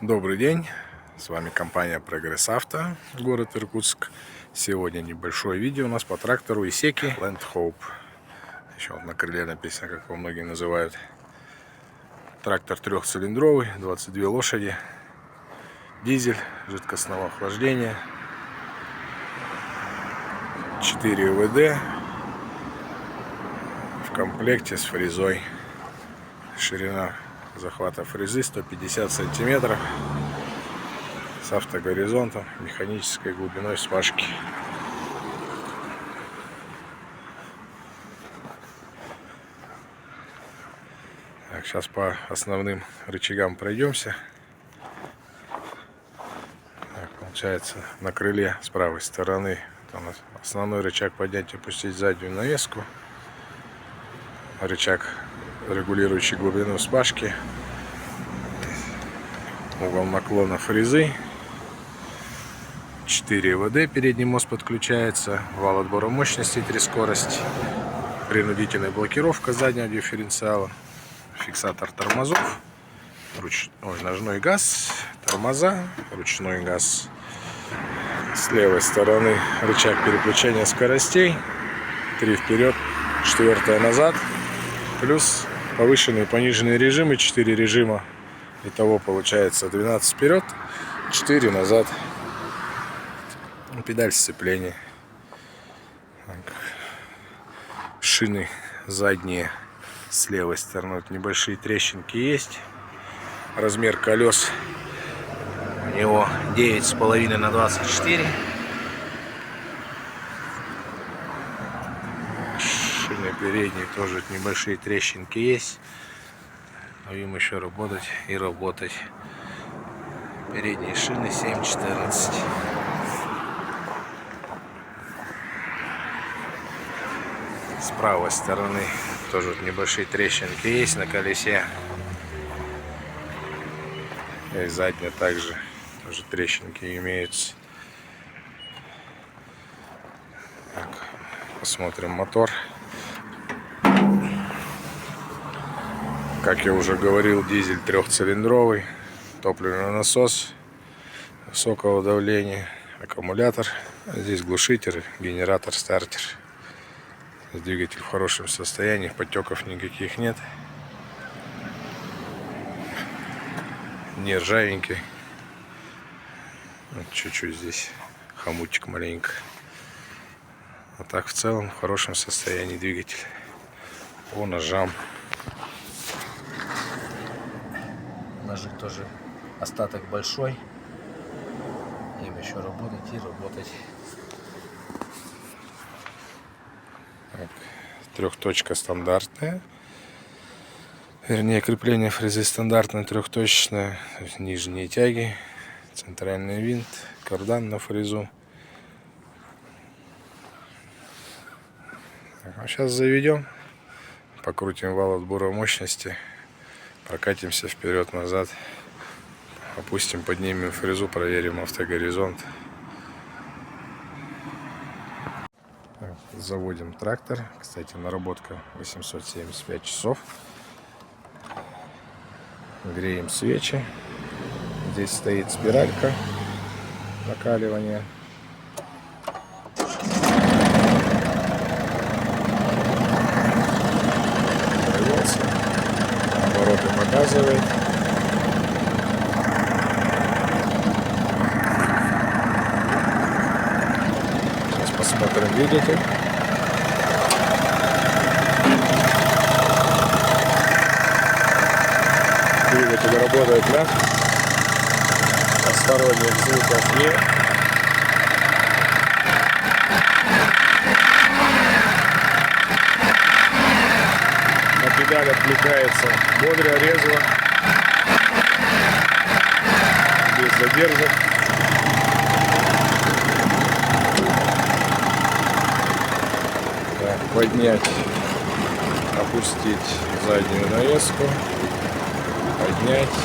Добрый день, с вами компания Прогресс Авто, город Иркутск. Сегодня небольшое видео у нас по трактору Исеки Land Hope. Еще вот на крыле написано, как его многие называют. Трактор трехцилиндровый, 22 лошади, дизель, жидкостного охлаждения, 4 ВД, в комплекте с фрезой. Ширина захвата фрезы 150 сантиметров, с автогоризонтом, механической глубиной сважки. Так, сейчас по основным рычагам пройдемся. Так, получается, на крыле с правой стороны у нас основной рычаг поднять и опустить заднюю навеску, рычаг, регулирующий глубину сважки, угол наклона фрезы, 4 ВД, передний мост подключается, вал отбора мощности, 3 скорости, принудительная блокировка заднего дифференциала, фиксатор тормозов, ножной газ, тормоза, ручной газ. С левой стороны рычаг переключения скоростей, 3 вперед, 4 назад, плюс повышенные и пониженные режимы, 4 режима. Итого получается 12 вперед, 4 назад. Педаль сцепления. Так. Шины задние с левой стороны, вот небольшие трещинки есть. Размер колес у него 9,5 на 24. Шины передние тоже небольшие трещинки есть. Но им еще работать и работать. Передние шины 7,14. С правой стороны тоже небольшие трещинки есть на колесе. И задняя также тоже трещинки имеются. Так, посмотрим мотор. Как я уже говорил, дизель трехцилиндровый, топливный насос высокого давления, аккумулятор. Здесь глушитель, генератор, стартер. Двигатель в хорошем состоянии, потеков никаких нет. Не ржавенький. Вот чуть-чуть здесь хомутик маленько. А так в целом в хорошем состоянии двигатель. По ножам. Ножик тоже остаток большой. Им еще работать и работать. Так, трехточка стандартная. Вернее, крепление фрезы стандартное, трехточечное. Нижние тяги, центральный винт, кардан на фрезу. А сейчас заведем, покрутим вал отбора мощности, прокатимся вперед-назад, опустим, поднимем фрезу, проверим автогоризонт. Заводим трактор. Кстати, наработка 875 часов. Греем свечи. Здесь стоит спиралька накаливания. Обороты показывает. Сейчас посмотрим двигатель. Двигатель работает мягко, посторонних звуков нет. На педаль отвлекается бодро, резво, без задержек. Так, поднять, опустить заднюю навеску. Поднять,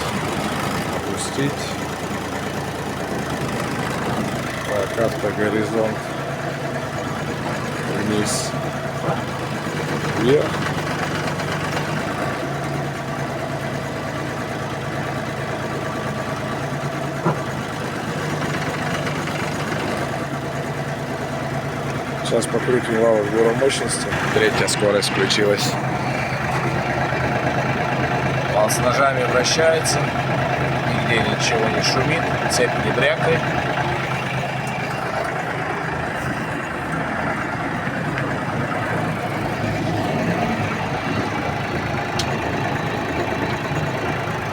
опустить. Так, автогоризонт вниз, вверх. Сейчас покрутим вал отбора мощности. Третья скорость включилась. Вал с ножами вращается. Нигде ничего не шумит. Цепь не брякает.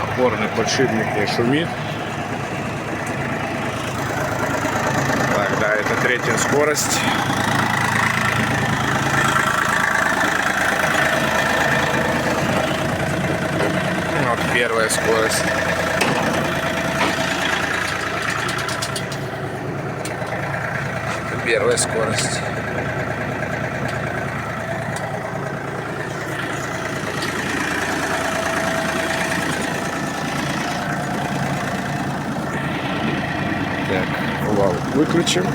Опорный подшипник не шумит. Так, да, это третья скорость. Вот первая скорость. Это первая скорость. Так, вал выключим.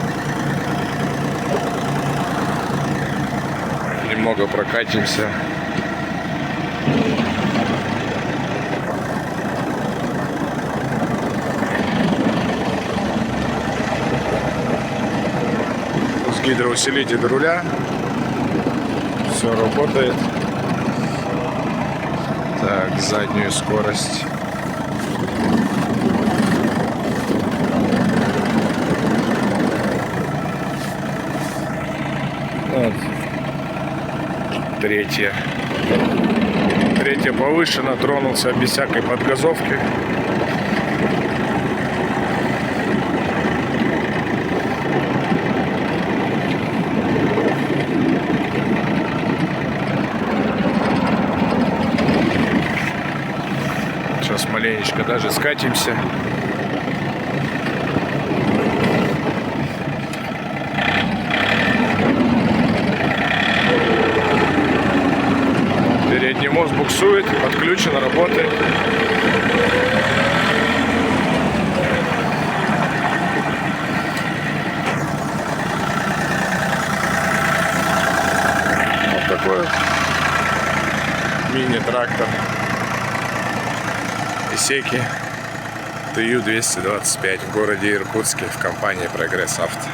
Немного прокатимся. Гидроусилитель руля. Все работает. Так, заднюю скорость. Вот. Третья. Третья повышена, тронулся без всякой подгазовки. Сейчас маленечко даже скатимся. Передний мост буксует, подключен, работает. Вот такой вот мини-трактор Исеки ТЮ-225 в городе Иркутске в компании Прогресс Авто.